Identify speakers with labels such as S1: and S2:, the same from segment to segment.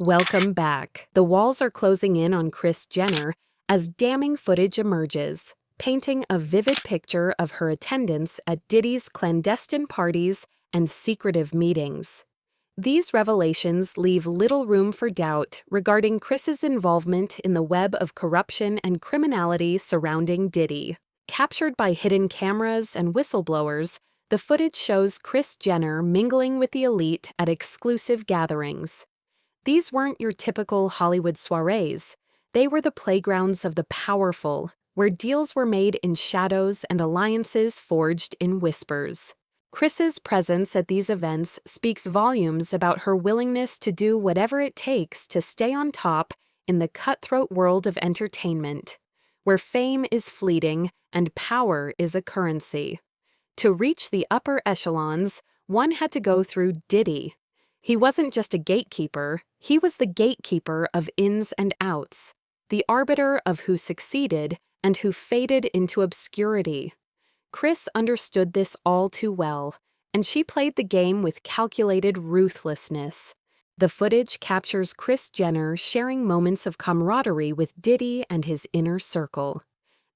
S1: Welcome back. The walls are closing in on Kris Jenner as damning footage emerges, painting a vivid picture of her attendance at Diddy's clandestine parties and secretive meetings. These revelations leave little room for doubt regarding Kris's involvement in the web of corruption and criminality surrounding Diddy. Captured by hidden cameras and whistleblowers, the footage shows Kris Jenner mingling with the elite at exclusive gatherings. These weren't your typical Hollywood soirees. They were the playgrounds of the powerful, where deals were made in shadows and alliances forged in whispers. Kris's presence at these events speaks volumes about her willingness to do whatever it takes to stay on top in the cutthroat world of entertainment, where fame is fleeting and power is a currency. To reach the upper echelons, one had to go through Diddy. He wasn't just a gatekeeper, he was the gatekeeper of ins and outs, the arbiter of who succeeded and who faded into obscurity. Kris understood this all too well, and she played the game with calculated ruthlessness. The footage captures Kris Jenner sharing moments of camaraderie with Diddy and his inner circle.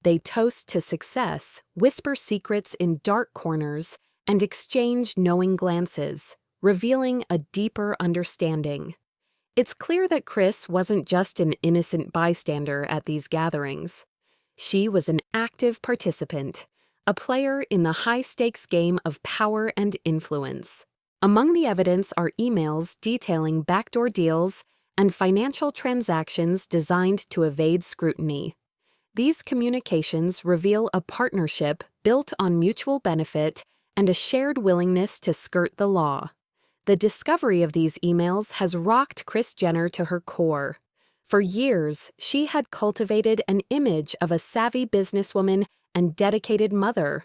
S1: They toast to success, whisper secrets in dark corners, and exchange knowing glances, revealing a deeper understanding. It's clear that Kris wasn't just an innocent bystander at these gatherings. She was an active participant, a player in the high-stakes game of power and influence. Among the evidence are emails detailing backdoor deals and financial transactions designed to evade scrutiny. These communications reveal a partnership built on mutual benefit and a shared willingness to skirt the law. The discovery of these emails has rocked Kris Jenner to her core. For years, she had cultivated an image of a savvy businesswoman and dedicated mother.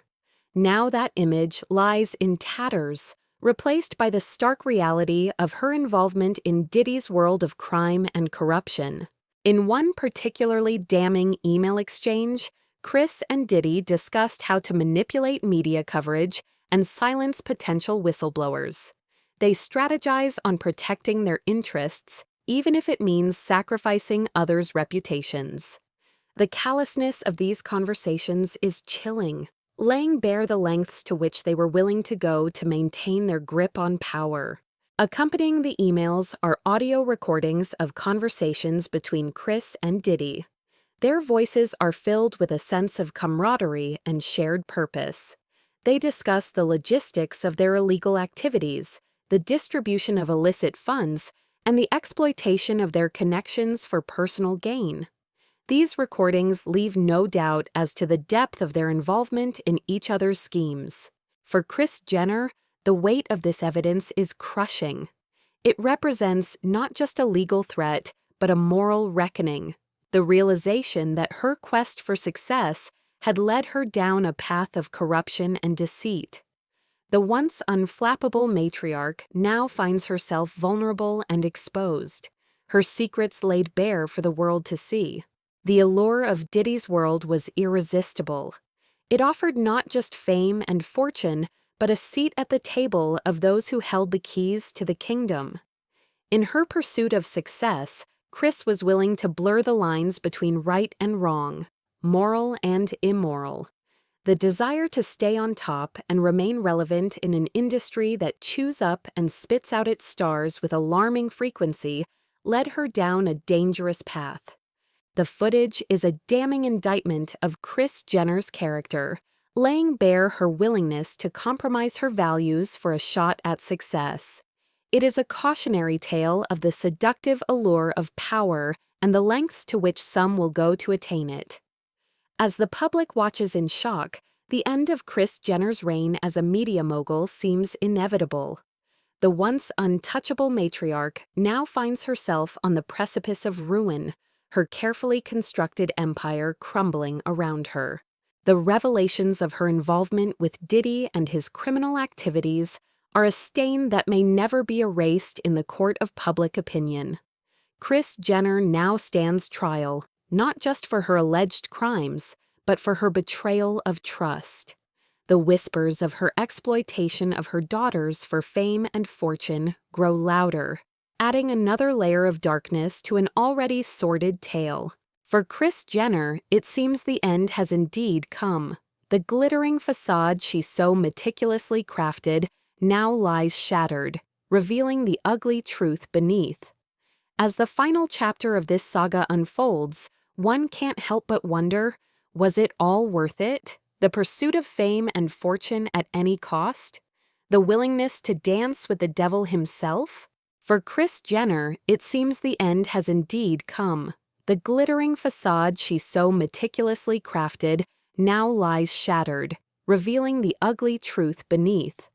S1: Now that image lies in tatters, replaced by the stark reality of her involvement in Diddy's world of crime and corruption. In one particularly damning email exchange, Kris and Diddy discussed how to manipulate media coverage and silence potential whistleblowers. They strategize on protecting their interests, even if it means sacrificing others' reputations. The callousness of these conversations is chilling, laying bare the lengths to which they were willing to go to maintain their grip on power. Accompanying the emails are audio recordings of conversations between Kris and Diddy. Their voices are filled with a sense of camaraderie and shared purpose. They discuss the logistics of their illegal activities, the distribution of illicit funds, and the exploitation of their connections for personal gain. These recordings leave no doubt as to the depth of their involvement in each other's schemes. For Kris Jenner, the weight of this evidence is crushing. It represents not just a legal threat, but a moral reckoning, the realization that her quest for success had led her down a path of corruption and deceit. The once unflappable matriarch now finds herself vulnerable and exposed, her secrets laid bare for the world to see. The allure of Diddy's world was irresistible. It offered not just fame and fortune, but a seat at the table of those who held the keys to the kingdom. In her pursuit of success, Kris was willing to blur the lines between right and wrong, moral and immoral. The desire to stay on top and remain relevant in an industry that chews up and spits out its stars with alarming frequency led her down a dangerous path. The footage is a damning indictment of Kris Jenner's character, laying bare her willingness to compromise her values for a shot at success. It is a cautionary tale of the seductive allure of power and the lengths to which some will go to attain it. As the public watches in shock, the end of Kris Jenner's reign as a media mogul seems inevitable. The once untouchable matriarch now finds herself on the precipice of ruin, her carefully constructed empire crumbling around her. The revelations of her involvement with Diddy and his criminal activities are a stain that may never be erased in the court of public opinion. Kris Jenner now stands trial, not just for her alleged crimes, but for her betrayal of trust. The whispers of her exploitation of her daughters for fame and fortune grow louder, adding another layer of darkness to an already sordid tale. For Kris Jenner, it seems the end has indeed come. The glittering facade she so meticulously crafted now lies shattered, revealing the ugly truth beneath. As the final chapter of this saga unfolds, one can't help but wonder, was it all worth it? The pursuit of fame and fortune at any cost? The willingness to dance with the devil himself? For Kris Jenner, it seems the end has indeed come. The glittering facade she so meticulously crafted now lies shattered, revealing the ugly truth beneath.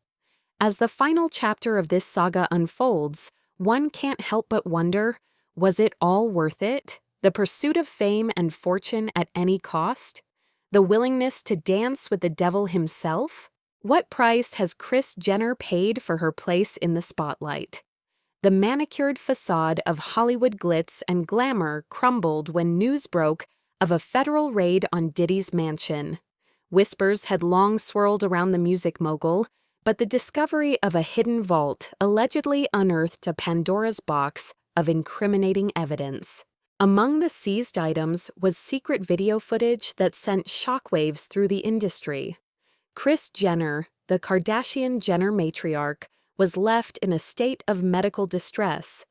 S1: As the final chapter of this saga unfolds, one can't help but wonder, was it all worth it? The pursuit of fame and fortune at any cost? The willingness to dance with the devil himself? What price has Kris Jenner paid for her place in the spotlight? The manicured facade of Hollywood glitz and glamour crumbled when news broke of a federal raid on Diddy's mansion. Whispers had long swirled around the music mogul, but the discovery of a hidden vault allegedly unearthed a Pandora's box of incriminating evidence. Among the seized items was secret video footage that sent shockwaves through the industry. Kris Jenner, the Kardashian-Jenner matriarch, was left in a state of medical distress.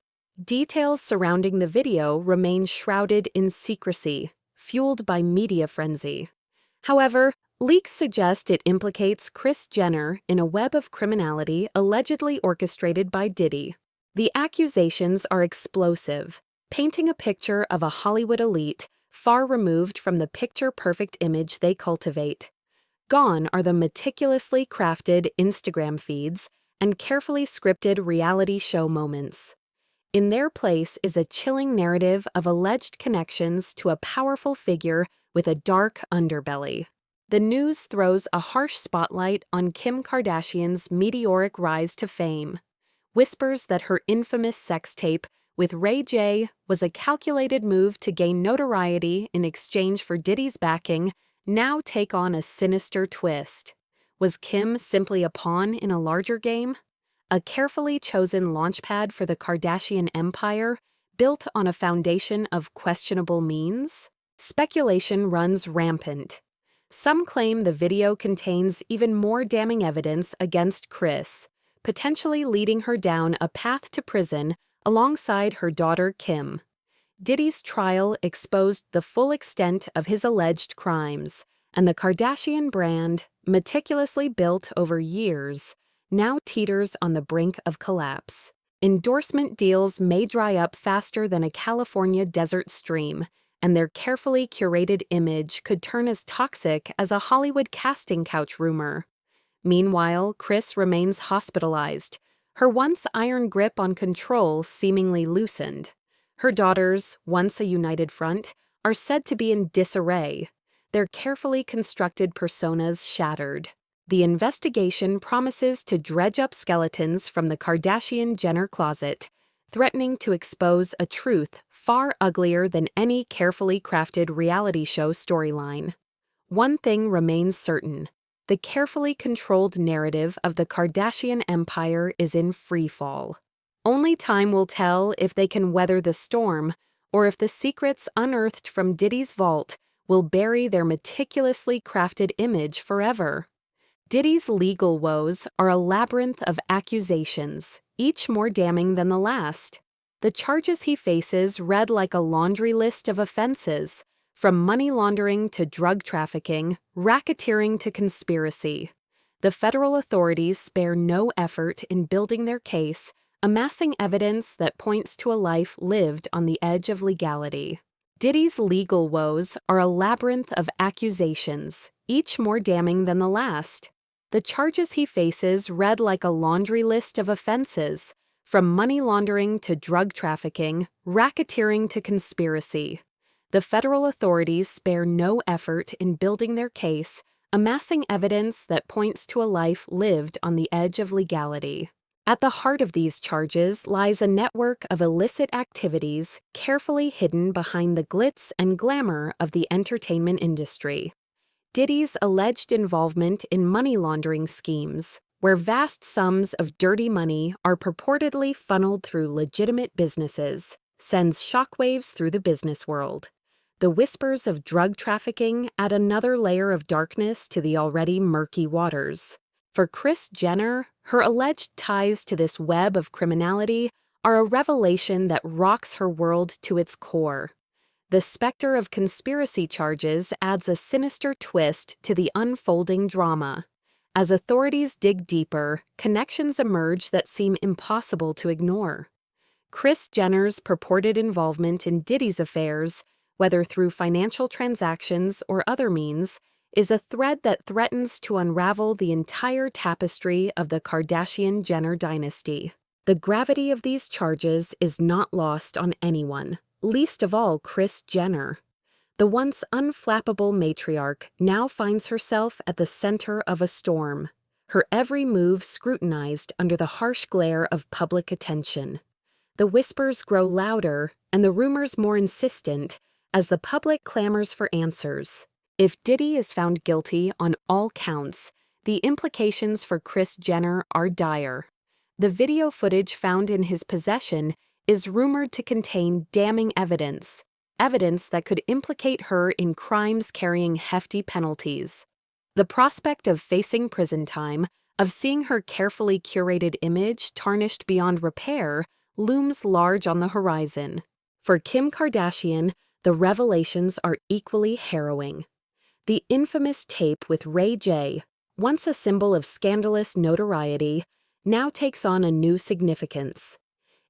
S1: Details surrounding the video remain shrouded in secrecy, fueled by media frenzy. However, leaks suggest it implicates Kris Jenner in a web of criminality allegedly orchestrated by Diddy. The accusations are explosive, painting a picture of a Hollywood elite far removed from the picture-perfect image they cultivate. Gone are the meticulously crafted Instagram feeds and carefully scripted reality show moments. In their place is a chilling narrative of alleged connections to a powerful figure with a dark underbelly. The news throws a harsh spotlight on Kim Kardashian's meteoric rise to fame. Whispers that her infamous sex tape with Ray J was a calculated move to gain notoriety in exchange for Diddy's backing now take on a sinister twist. Was Kim simply a pawn in a larger game? A carefully chosen launchpad for the Kardashian empire, built on a foundation of questionable means? Speculation runs rampant. Some claim the video contains even more damning evidence against Kris, potentially leading her down a path to prison alongside her daughter Kim. Diddy's trial exposed the full extent of his alleged crimes, and the Kardashian brand, meticulously built over years, now teeters on the brink of collapse. Endorsement deals may dry up faster than a California desert stream, and their carefully curated image could turn as toxic as a Hollywood casting couch rumor. Meanwhile, Kris remains hospitalized, her once iron grip on control seemingly loosened. Her daughters, once a united front, are said to be in disarray, their carefully constructed personas shattered. The investigation promises to dredge up skeletons from the Kardashian-Jenner closet, threatening to expose a truth far uglier than any carefully crafted reality show storyline. One thing remains certain: the carefully controlled narrative of the Kardashian empire is in freefall. Only time will tell if they can weather the storm, or if the secrets unearthed from Diddy's vault will bury their meticulously crafted image forever. Diddy's legal woes are a labyrinth of accusations, each more damning than the last. The charges he faces read like a laundry list of offenses, from money laundering to drug trafficking, racketeering to conspiracy. The federal authorities spare no effort in building their case, amassing evidence that points to a life lived on the edge of legality. Diddy's legal woes are a labyrinth of accusations, each more damning than the last. The charges he faces read like a laundry list of offenses, from money laundering to drug trafficking, racketeering to conspiracy. The federal authorities spare no effort in building their case, amassing evidence that points to a life lived on the edge of legality. At the heart of these charges lies a network of illicit activities carefully hidden behind the glitz and glamour of the entertainment industry. Diddy's alleged involvement in money laundering schemes, where vast sums of dirty money are purportedly funneled through legitimate businesses, sends shockwaves through the business world. The whispers of drug trafficking add another layer of darkness to the already murky waters. For Kris Jenner, her alleged ties to this web of criminality are a revelation that rocks her world to its core. The specter of conspiracy charges adds a sinister twist to the unfolding drama. As authorities dig deeper, connections emerge that seem impossible to ignore. Kris Jenner's purported involvement in Diddy's affairs, whether through financial transactions or other means, is a thread that threatens to unravel the entire tapestry of the Kardashian-Jenner dynasty. The gravity of these charges is not lost on anyone, least of all Kris Jenner. The once unflappable matriarch now finds herself at the center of a storm, her every move scrutinized under the harsh glare of public attention. The whispers grow louder and the rumors more insistent as the public clamors for answers. If Diddy is found guilty on all counts, the implications for Kris Jenner are dire. The video footage found in his possession is rumored to contain damning evidence that could implicate her in crimes carrying hefty penalties. The prospect of facing prison time, of seeing her carefully curated image tarnished beyond repair, looms large on the horizon. For Kim Kardashian, the revelations are equally harrowing. The infamous tape with Ray J, once a symbol of scandalous notoriety, now takes on a new significance.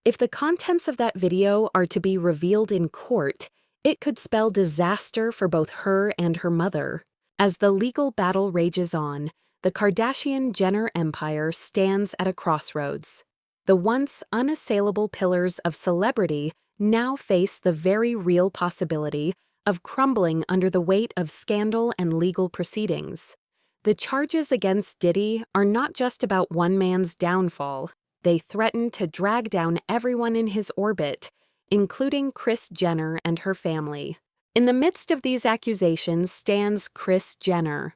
S1: If the contents of that video are to be revealed in court, it could spell disaster for both her and her mother. As the legal battle rages on, the Kardashian-Jenner empire stands at a crossroads. The once unassailable pillars of celebrity now face the very real possibility of crumbling under the weight of scandal and legal proceedings. The charges against Diddy are not just about one man's downfall. They threaten to drag down everyone in his orbit, including Kris Jenner and her family. In the midst of these accusations stands Kris Jenner.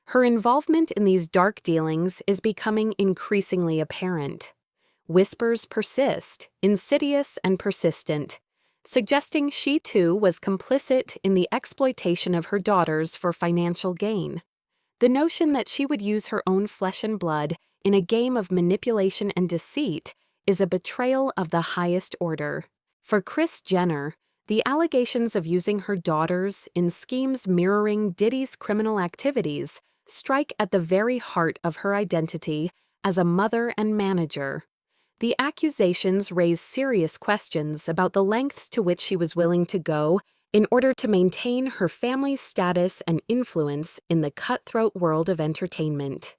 S1: Her involvement in these dark dealings is becoming increasingly apparent. Whispers persist, insidious and persistent, suggesting she too was complicit in the exploitation of her daughters for financial gain. The notion that she would use her own flesh and blood in a game of manipulation and deceit is a betrayal of the highest order. For Kris Jenner, the allegations of using her daughters in schemes mirroring Diddy's criminal activities strike at the very heart of her identity as a mother and manager. The accusations raise serious questions about the lengths to which she was willing to go in order to maintain her family's status and influence in the cutthroat world of entertainment.